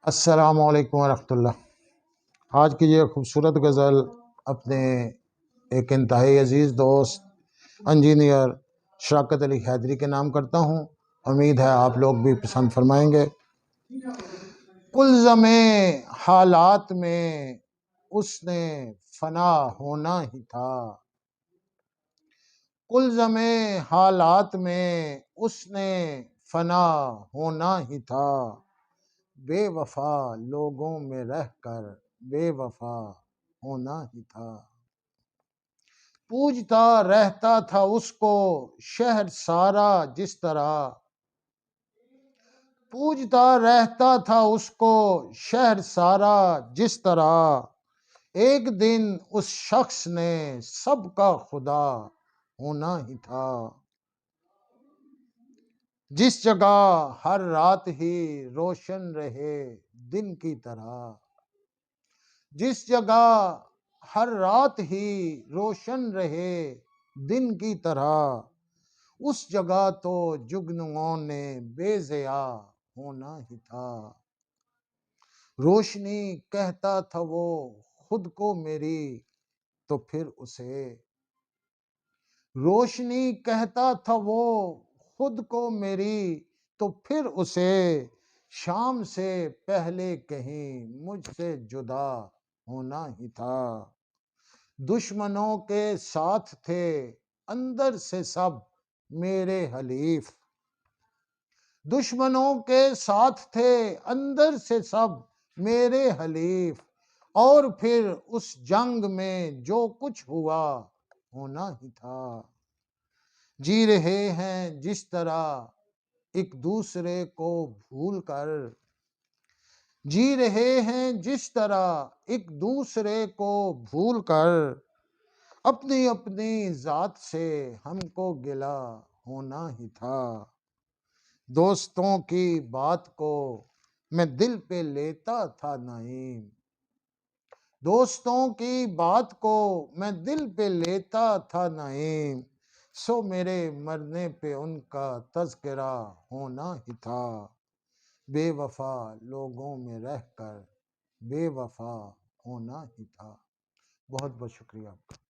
السلام علیکم ورحمۃ اللہ۔ آج کی یہ خوبصورت غزل اپنے ایک انتہائی عزیز دوست انجینئر شراکت علی حیدری کے نام کرتا ہوں۔ امید ہے آپ لوگ بھی پسند فرمائیں گے۔ کلزم حالات میں اس نے فنا ہونا ہی تھا، کلزم حالات میں اس نے فنا ہونا ہی تھا، بے وفا لوگوں میں رہ کر بے وفا ہونا ہی تھا۔ پوجتا رہتا تھا اس کو شہر سارا جس طرح، پوجتا رہتا تھا اس کو شہر سارا جس طرح، ایک دن اس شخص نے سب کا خدا ہونا ہی تھا۔ جس جگہ ہر رات ہی روشن رہے دن کی طرح، جس جگہ ہر رات ہی روشن رہے دن کی طرح، اس جگہ تو جگنوؤں نے بے ضیا ہونا ہی تھا۔ روشنی کہتا تھا وہ خود کو میری تو پھر اسے، روشنی کہتا تھا وہ خود کو میری تو پھر اسے، شام سے پہلے کہیں مجھ سے جدا ہونا ہی تھا۔ دشمنوں کے ساتھ تھے اندر سے سب میرے حلیف، دشمنوں کے ساتھ تھے اندر سے سب میرے حلیف، اور پھر اس جنگ میں جو کچھ ہوا ہونا ہی تھا۔ جی رہے ہیں جس طرح ایک دوسرے کو بھول کر، جی رہے ہیں جس طرح ایک دوسرے کو بھول کر، اپنی اپنی ذات سے ہم کو گلہ ہونا ہی تھا۔ دوستوں کی بات کو میں دل پہ لیتا تھا نعیم، دوستوں کی بات کو میں دل پہ لیتا تھا نعیم، سو میرے مرنے پہ ان کا تذکرہ ہونا ہی تھا۔ بے وفا لوگوں میں رہ کر بے وفا ہونا ہی تھا۔ بہت بہت شکریہ آپ کا۔